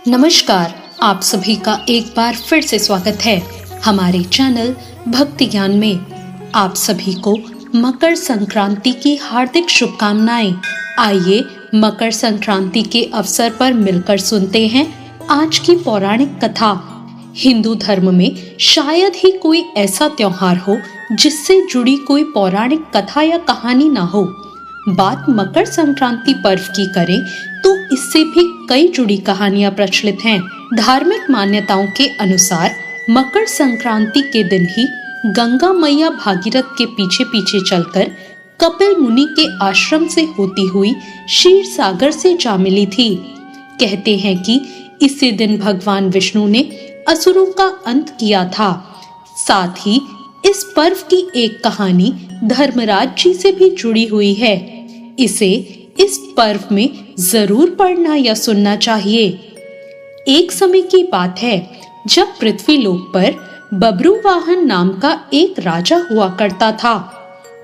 नमस्कार, आप सभी का एक बार फिर से स्वागत है हमारे चैनल भक्ति ज्ञान में। आप सभी को मकर संक्रांति की हार्दिक शुभकामनाएं। आइए मकर संक्रांति के अवसर पर मिलकर सुनते हैं आज की पौराणिक कथा। हिंदू धर्म में शायद ही कोई ऐसा त्योहार हो जिससे जुड़ी कोई पौराणिक कथा या कहानी ना हो। बात मकर संक्रांति पर्व की करें तो इससे भी कई जुड़ी कहानियां प्रचलित हैं। धार्मिक मान्यताओं के अनुसार मकर संक्रांति के दिन ही गंगा मैया भागीरथ के पीछे पीछे चलकर कपिल मुनि के आश्रम से होती हुई क्षीर सागर से जा मिली थी। कहते हैं कि इसी दिन भगवान विष्णु ने असुरों का अंत किया था। साथ ही इस पर्व की एक कहानी धर्मराज जी से भी जुड़ी हुई है। इसे इस पर्व में जरूर पढ़ना या सुनना चाहिए। एक समय की बात है जब पृथ्वी लोक पर बब्रुवाहन नाम का एक राजा हुआ करता था।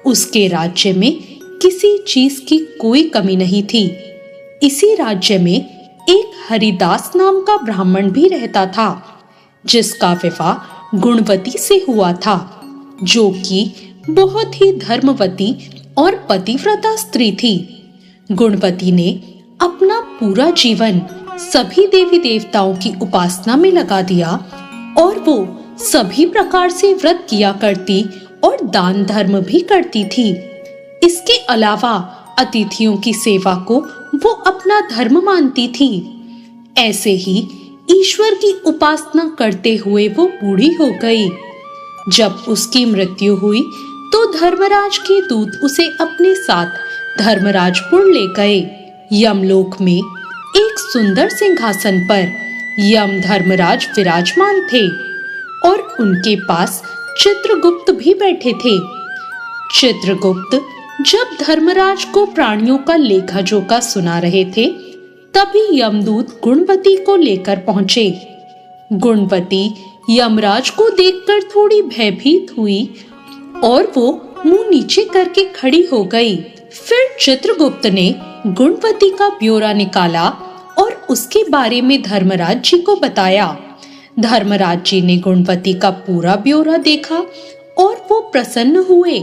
उसके राज्य में किसी चीज की कोई कमी नहीं थी। इसी राज्य में एक हरिदास नाम का ब्राह्मण भी रहता था, जिसका विवाह गुणवती से हुआ था, जो कि बहुत ही धर्मवती और पतिव्रता स्त्री थी। गुणवती ने अपना पूरा जीवन सभी देवी देवताओं की उपासना में लगा दिया और वो सभी प्रकार से व्रत किया करती और दान धर्म भी करती थी। इसके अलावा अतिथियों की सेवा को वो अपना धर्म मानती थी। ऐसे ही ईश्वर की उपासना करते हुए वो बूढ़ी हो गई। जब उसकी मृत्यु हुई तो धर्मराज के दूत उसे अपने साथ धर्मराजपुर ले गए। यमलोक में एक सुंदर सिंहासन पर यम धर्मराज विराजमान थे और उनके पास चित्रगुप्त भी बैठे थे। चित्रगुप्त जब धर्मराज को प्राणियों का लेखा जोखा सुना रहे थे, तभी यमदूत गुणवती को लेकर पहुंचे। गुणवती यमराज को देखकर थोड़ी भयभीत हुई और वो मुंह नीचे करके खड़ी हो गई। फिर चित्रगुप्त ने गुणवती का ब्यौरा निकाला और उसके बारे में धर्मराज जी को बताया। धर्मराज जी ने गुणवती का पूरा ब्यौरा देखा और वो प्रसन्न हुए,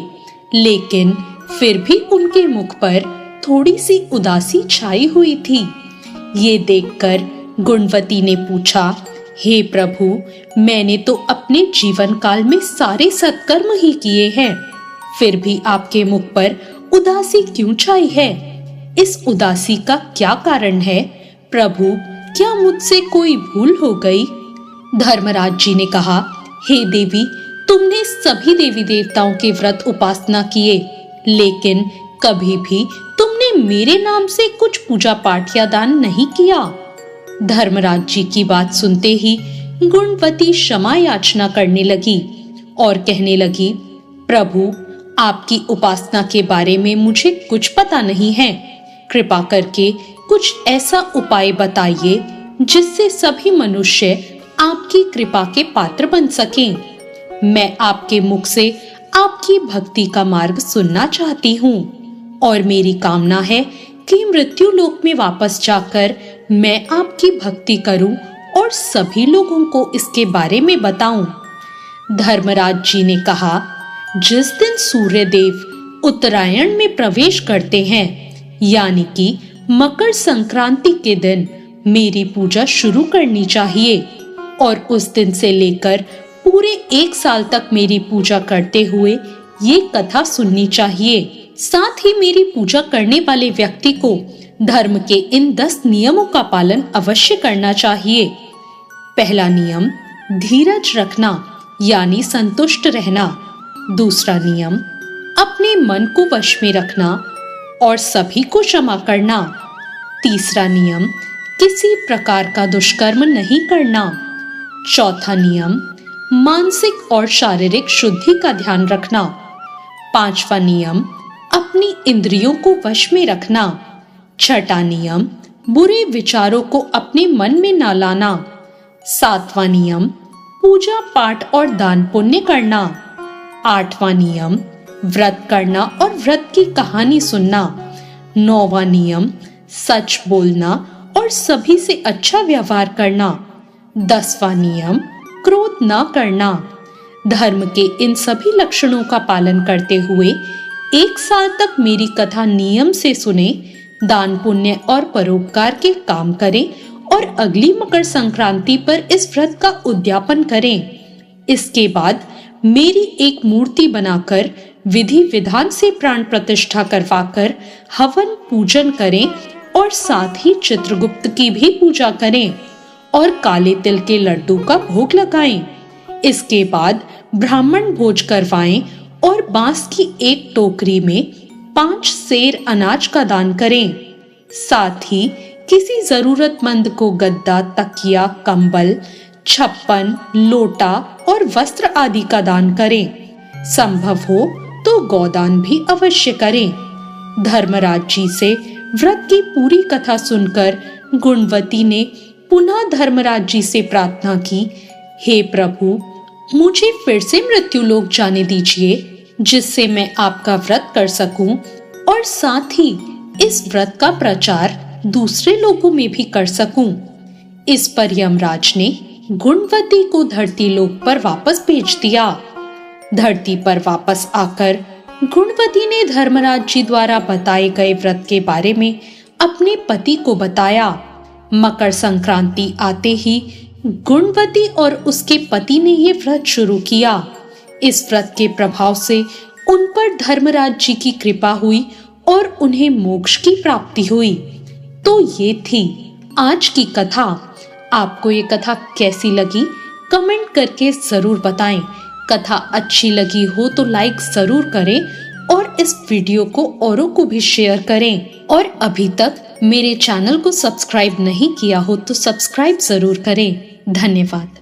लेकिन फिर भी उनके मुख पर थोड़ी सी उदासी छाई हुई थी। ये देखकर गुणवती ने पूछा, हे प्रभु, मैंने तो अपने जीवन काल में सारे सत्कर्म ही किए हैं, फिर भी आपके मुख पर उदासी क्यों छाई है? इस उदासी का क्या कारण है? प्रभु, क्या मुझसे कोई भूल हो गई? धर्मराज जी ने कहा, हे देवी, तुमने सभी देवी देवताओं के व्रत उपासना किए, लेकिन कभी भी तुमने मेरे नाम से कुछ पूजा पाठ या दान नहीं किया। धर्मराज जी की बात सुनते ही गुणवती क्षमा याचना करने लगी और कहने लगी, प्रभु, आपकी उपासना के बारे में मुझे कुछ पता नहीं है। कृपा करके कुछ ऐसा उपाय बताइए जिससे सभी मनुष्य आपकी कृपा के पात्र बन सकें। मैं आपके मुख से आपकी भक्ति का मार्ग सुनना चाहती हूँ और मेरी कामना है कि मृत्यु लोक में वापस जाकर मैं आपकी भक्ति करूं और सभी लोगों को इसके बारे में बताऊं। धर्मराज जी ने कहा, जिस दिन सूर्य देव उत्तरायण में प्रवेश करते हैं, यानी कि मकर संक्रांति के दिन मेरी पूजा शुरू करनी चाहिए और उस दिन से लेकर पूरे 1 साल तक मेरी पूजा करते हुए ये कथा सुननी चाहिए। साथ ही मेरी पूजा करने वाले व्यक्ति को धर्म के इन 10 नियमों का पालन अवश्य करना चाहिए। पहला नियम, धीरज रखना यानी संतुष्ट रहना। दूसरा नियम, अपने मन को वश में रखना और सभी को क्षमा करना। तीसरा नियम, किसी प्रकार का दुष्कर्म नहीं करना। चौथा नियम, मानसिक और शारीरिक शुद्धि का ध्यान रखना। पांचवा नियम, अपनी इंद्रियों को वश में रखना। छठा नियम, बुरे विचारों को अपने मन में न लाना। सातवां नियम, पूजा पाठ और दान पुण्य करना। आठवां नियम, व्रत करना और व्रत की कहानी सुनना। नौवां नियम, सच बोलना और सभी से अच्छा व्यवहार करना। 10वां नियम, क्रोध न करना। धर्म के इन सभी लक्षणों का पालन करते हुए 1 साल तक मेरी कथा नियम से सुने, दान पुण्य और परोपकार के काम करें और अगली मकर संक्रांति पर इस व्रत का उद्यापन करें। इसके बाद मेरी एक मूर्ति बनाकर विधि विधान से प्राण प्रतिष्ठा करवाकर हवन पूजन करें और साथ ही चित्रगुप्त की भी पूजा करें और काले तिल के लड्डू का भोग लगाएं। इसके बाद ब्राह्मण भोज करवाएं और बांस की एक टोकरी में 5 सेर अनाज का दान करें। साथ ही किसी जरूरतमंद को गद्दा, तकिया, कंबल, छप्पन, लोटा और वस्त्र आदि का दान करें। संभव हो तो गौदान भी अवश्य करें। धर्मराज जी से व्रत की पूरी कथा सुनकर गुणवती ने पुनः धर्मराज जी से प्रार्थना की, हे प्रभु, मुझे फिर से मृत्युलोक जाने दीजिए, जिससे मैं आपका व्रत कर सकूं और साथ ही इस व्रत का प्रचार दूसरे लोगों में भी कर सकूं। इस पर यमराज ने गुणवती को धरती लोक पर वापस भेज दिया। धरती पर वापस आकर गुणवती ने धर्मराज जी द्वारा बताए गए व्रत के बारे में अपने पति को बताया। मकर संक्रांति आते ही गुणवती और उसके पति ने ये व्रत शुरू किया। इस व्रत के प्रभाव से उन पर धर्मराज जी की कृपा हुई और उन्हें मोक्ष की प्राप्ति हुई। तो ये थी आज की कथा। आपको ये कथा कैसी लगी कमेंट करके जरूर बताएं। कथा अच्छी लगी हो तो लाइक जरूर करें और इस वीडियो को औरों को भी शेयर करें। और अभी तक मेरे चैनल को सब्सक्राइब नहीं किया हो तो सब्सक्राइब जरूर करें। धन्यवाद।